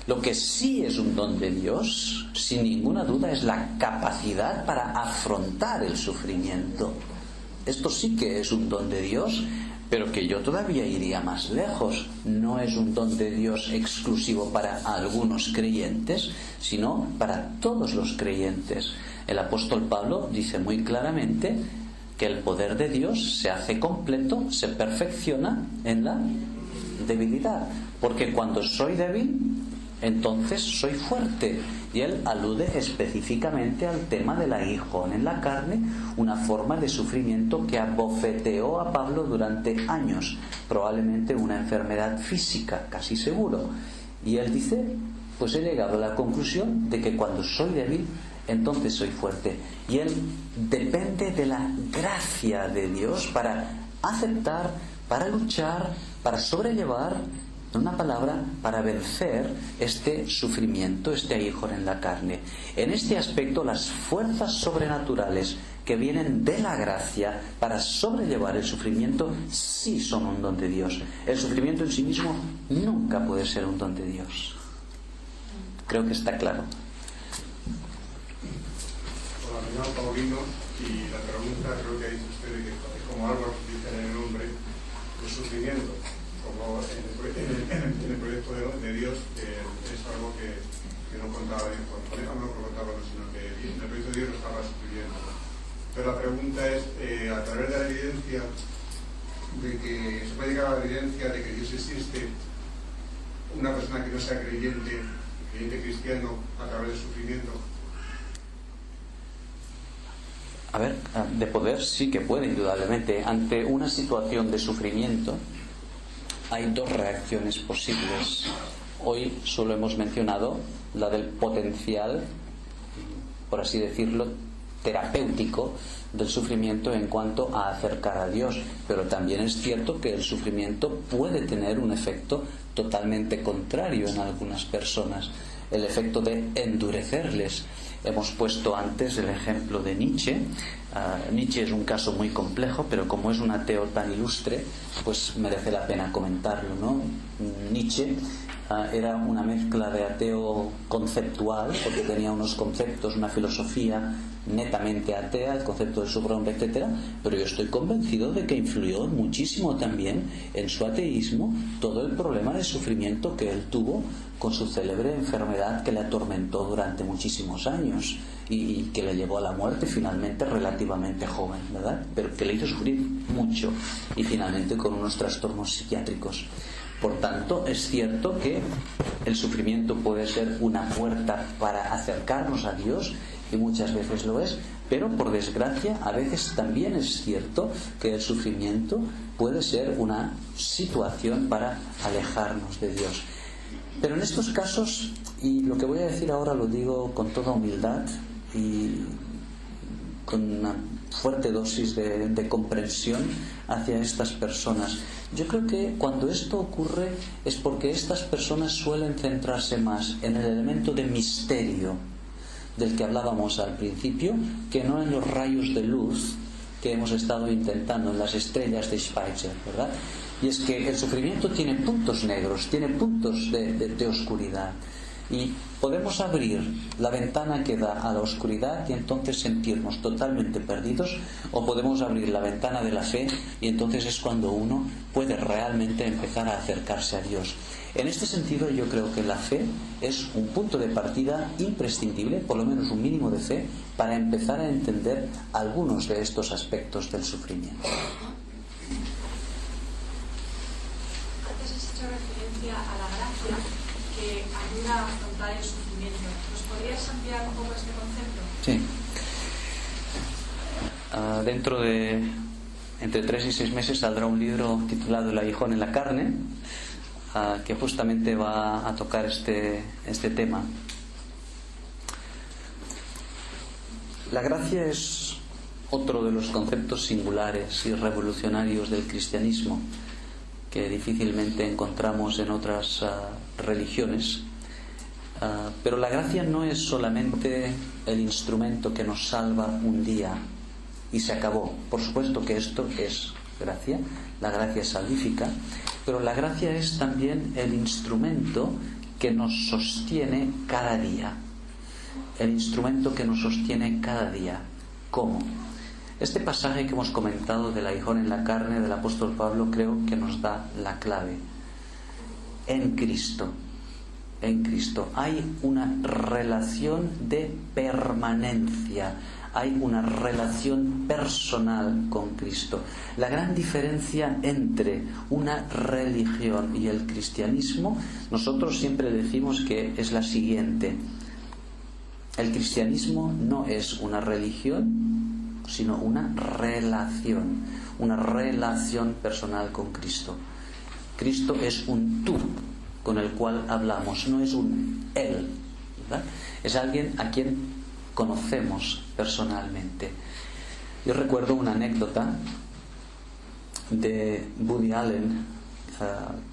Lo que sí es un don de Dios, sin ninguna duda, es la capacidad para afrontar el sufrimiento. Esto sí que es un don de Dios, pero que yo todavía iría más lejos. No es un don de Dios exclusivo para algunos creyentes, sino para todos los creyentes. El apóstol Pablo dice muy claramente que el poder de Dios se hace completo, se perfecciona en la debilidad. Porque cuando soy débil, entonces soy fuerte. Y él alude específicamente al tema del aguijón en la carne, una forma de sufrimiento que abofeteó a Pablo durante años, probablemente una enfermedad física, casi seguro. Y él dice, pues he llegado a la conclusión de que cuando soy débil, entonces soy fuerte. Y él depende de la gracia de Dios para aceptar, para luchar, para sobrellevar, en una palabra, para vencer este sufrimiento, este aguijón en la carne. En este aspecto, las fuerzas sobrenaturales que vienen de la gracia para sobrellevar el sufrimiento sí son un don de Dios. El sufrimiento en sí mismo nunca puede ser un don de Dios. Creo que está claro. Hola, me llamo Paulino y la pregunta creo que ha dicho usted que como Álvaro dice en el nombre, el sufrimiento como en el proyecto de Dios es algo que no contaba bien con él, no lo contaba, sino que en el proyecto de Dios lo estaba sustituyendo. Pero la pregunta es, a través de la evidencia, de que se puede llegar a la evidencia de que Dios existe, una persona que no sea creyente cristiano, a través del sufrimiento. A ver, de poder sí que puede, indudablemente. Ante una situación de sufrimiento hay dos reacciones posibles. Hoy solo hemos mencionado la del potencial, por así decirlo, terapéutico del sufrimiento en cuanto a acercar a Dios, pero también es cierto que el sufrimiento puede tener un efecto totalmente contrario en algunas personas, el efecto de endurecerles. Hemos puesto antes el ejemplo de Nietzsche. Nietzsche es un caso muy complejo, pero como es un ateo tan ilustre, pues merece la pena comentarlo, ¿no? Nietzsche era una mezcla de ateo conceptual, porque tenía unos conceptos, una filosofía netamente atea, el concepto del superhombre, etcétera, pero yo estoy convencido de que influyó muchísimo también en su ateísmo todo el problema de sufrimiento que él tuvo con su célebre enfermedad que le atormentó durante muchísimos años y que le llevó a la muerte finalmente relativamente joven, ¿verdad? Pero que le hizo sufrir mucho y finalmente con unos trastornos psiquiátricos. Por tanto, es cierto que el sufrimiento puede ser una puerta para acercarnos a Dios, y muchas veces lo es, pero por desgracia a veces también es cierto que el sufrimiento puede ser una situación para alejarnos de Dios. Pero en estos casos, y lo que voy a decir ahora lo digo con toda humildad y con una fuerte dosis de comprensión hacia estas personas, yo creo que cuando esto ocurre es porque estas personas suelen centrarse más en el elemento de misterio del que hablábamos al principio, que no en los rayos de luz que hemos estado intentando, en las estrellas de Spitzer, ¿verdad? Y es que el sufrimiento tiene puntos negros, tiene puntos de oscuridad, y podemos abrir la ventana que da a la oscuridad y entonces sentirnos totalmente perdidos, o podemos abrir la ventana de la fe y entonces es cuando uno puede realmente empezar a acercarse a Dios. En este sentido, yo creo que la fe es un punto de partida imprescindible, por lo menos un mínimo de fe, para empezar a entender algunos de estos aspectos del sufrimiento. Antes has hecho referencia a la gracia que ayuda a afrontar el sufrimiento. ¿Nos podrías ampliar un poco este concepto? Sí. Dentro de entre 3 y 6 meses saldrá un libro titulado El aguijón en la carne, que justamente va a tocar este tema. La gracia es otro de los conceptos singulares y revolucionarios del cristianismo que difícilmente encontramos en otras religiones. Pero la gracia no es solamente el instrumento que nos salva un día y se acabó. Por supuesto que esto es gracia, la gracia es salvífica, pero la gracia es también el instrumento que nos sostiene cada día. El instrumento que nos sostiene cada día. ¿Cómo? Este pasaje que hemos comentado del aguijón en la carne del apóstol Pablo creo que nos da la clave. En Cristo hay una relación de permanencia, hay una relación personal con Cristo. La gran diferencia entre una religión y el cristianismo, nosotros siempre decimos que es la siguiente: el cristianismo no es una religión, sino una relación personal con Cristo. Cristo es un tú con el cual hablamos, no es un él, ¿verdad? Es alguien a quien conocemos personalmente. Yo recuerdo una anécdota de Woody Allen,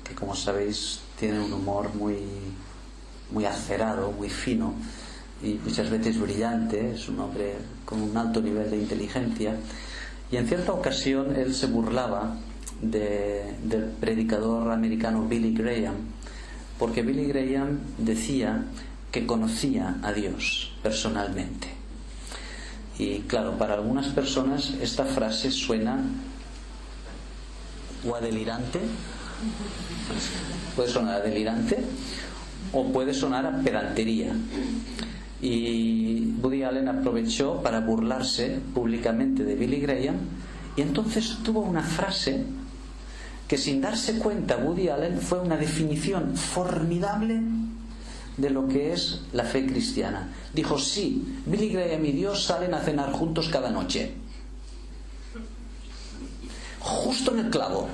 que como sabéis tiene un humor muy acerado, muy fino y muchas veces brillante. Es un hombre con un alto nivel de inteligencia, y en cierta ocasión él se burlaba del predicador americano Billy Graham, porque Billy Graham decía que conocía a Dios personalmente. Y claro, para algunas personas esta frase suena o a delirante Puede sonar a delirante o puede sonar a pedantería. Y Woody Allen aprovechó para burlarse públicamente de Billy Graham, y entonces tuvo una frase que, sin darse cuenta, Woody Allen fue una definición formidable de lo que es la fe cristiana. Dijo: sí, Billy Graham y Dios salen a cenar juntos cada noche. Justo en el clavo.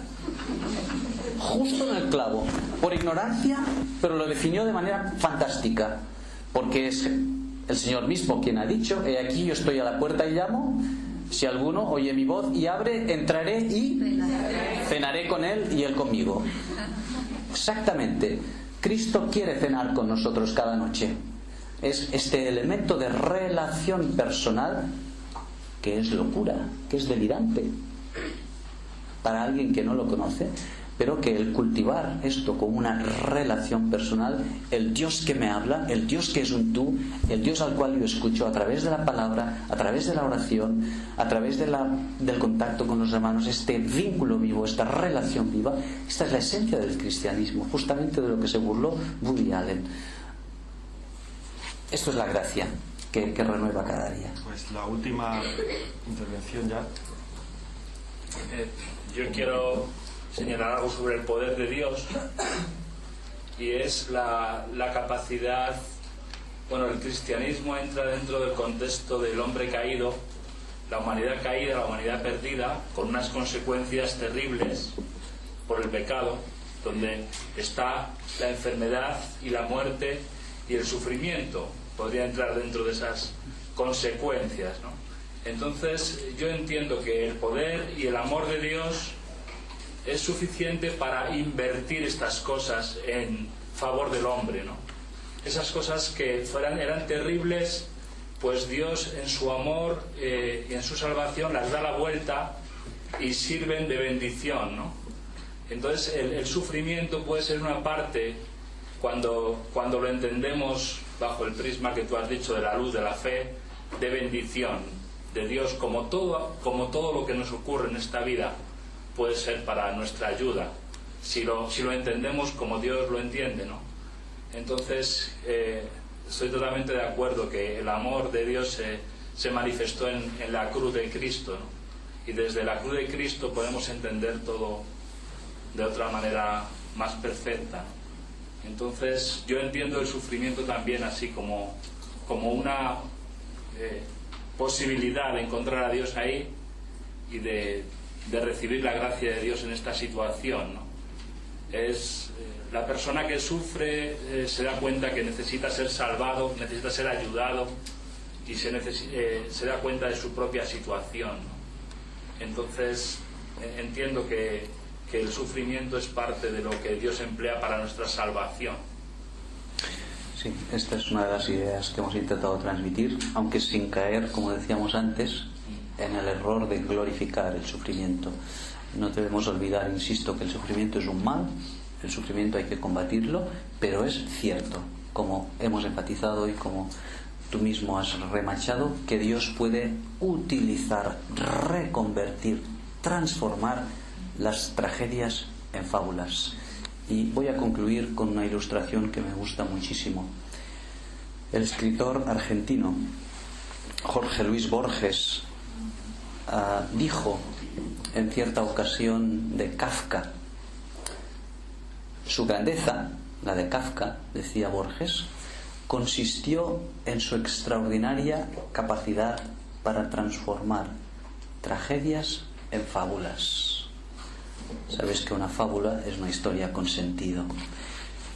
Justo en el clavo. Por ignorancia, pero lo definió de manera fantástica. Porque es el Señor mismo quien ha dicho: he aquí, yo estoy a la puerta y llamo. Si alguno oye mi voz y abre, entraré y cenaré con él y él conmigo. Exactamente. Cristo quiere cenar con nosotros cada noche. Es este elemento de relación personal que es locura, que es delirante para alguien que no lo conoce, pero que el cultivar esto como una relación personal, el Dios que me habla, el Dios que es un tú, el Dios al cual yo escucho a través de la palabra, a través de la oración, a través del contacto con los hermanos, este vínculo vivo, esta relación viva, esta es la esencia del cristianismo, justamente de lo que se burló Woody Allen. Esto es la gracia que renueva cada día. Pues la última intervención ya. Yo quiero señalar algo sobre el poder de Dios, y es la capacidad. Bueno, el cristianismo entra dentro del contexto del hombre caído, la humanidad caída, la humanidad perdida, con unas consecuencias terribles por el pecado, donde está la enfermedad y la muerte y el sufrimiento. Podría entrar dentro de esas consecuencias, ¿no? Entonces yo entiendo que el poder y el amor de Dios es suficiente para invertir estas cosas en favor del hombre, ¿no? Esas cosas que eran terribles, pues Dios en su amor y en su salvación las da la vuelta y sirven de bendición, ¿no? Entonces el sufrimiento puede ser una parte, cuando lo entendemos bajo el prisma que tú has dicho de la luz de la fe, de bendición de Dios, como todo lo que nos ocurre en esta vida puede ser para nuestra ayuda, si lo entendemos como Dios lo entiende, ¿no? Entonces estoy totalmente de acuerdo que el amor de Dios se manifestó en la cruz de Cristo, ¿no? Y desde la cruz de Cristo podemos entender todo de otra manera más perfecta, ¿no? Entonces yo entiendo el sufrimiento también así como una posibilidad de encontrar a Dios ahí y de recibir la gracia de Dios en esta situación, ¿no? Es la persona que sufre se da cuenta que necesita ser salvado, necesita ser ayudado, y se da cuenta de su propia situación, ¿no? Entonces entiendo que el sufrimiento es parte de lo que Dios emplea para nuestra salvación. Sí, esta es una de las ideas que hemos intentado transmitir, aunque sin caer, como decíamos antes, en el error de glorificar el sufrimiento. No debemos olvidar, insisto, que el sufrimiento es un mal, el sufrimiento hay que combatirlo, pero es cierto, como hemos enfatizado y como tú mismo has remachado, que Dios puede utilizar, reconvertir, transformar las tragedias en fábulas. Y voy a concluir con una ilustración que me gusta muchísimo. El escritor argentino Jorge Luis Borges dijo en cierta ocasión de Kafka: su grandeza, la de Kafka, decía Borges, consistió en su extraordinaria capacidad para transformar tragedias en fábulas. Sabes que una fábula es una historia con sentido.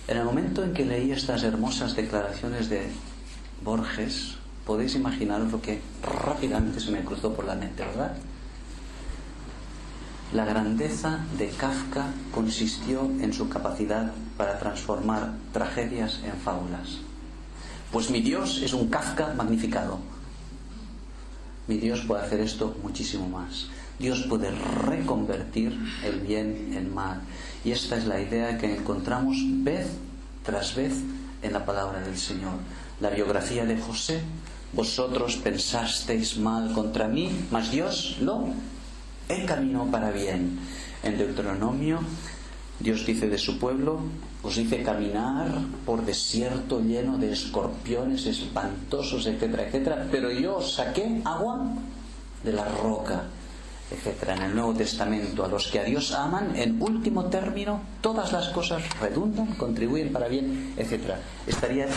En el momento en que leí estas hermosas declaraciones de Borges, podéis imaginaros lo que rápidamente se me cruzó por la mente, ¿verdad? La grandeza de Kafka consistió en su capacidad para transformar tragedias en fábulas. Pues mi Dios es un Kafka magnificado. Mi Dios puede hacer esto muchísimo más. Dios puede reconvertir el bien en mal. Y esta es la idea que encontramos vez tras vez en la palabra del Señor. La biografía de José: vosotros pensasteis mal contra mí, mas Dios lo encaminó para bien. En Deuteronomio Dios dice de su pueblo: os hice caminar por desierto lleno de escorpiones espantosos, etcétera, etcétera, pero yo os saqué agua de la roca, etcétera. En el Nuevo Testamento, a los que a Dios aman, en último término, todas las cosas redundan, contribuyen para bien, etcétera. Estaría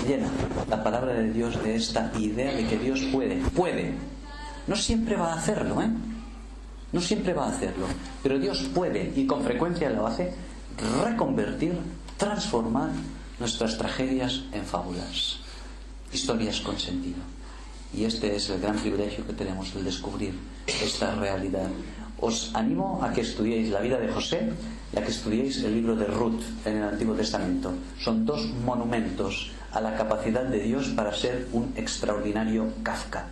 llena la palabra de Dios de esta idea de que Dios puede. No siempre va a hacerlo, no siempre va a hacerlo, pero Dios puede, y con frecuencia lo hace, reconvertir, transformar nuestras tragedias en fábulas, historias con sentido. Y este es el gran privilegio que tenemos, el descubrir esta realidad. Os animo a que estudiéis la vida de José y a que estudiéis el libro de Ruth en el Antiguo Testamento. Son dos monumentos a la capacidad de Dios para ser un extraordinario Kafka.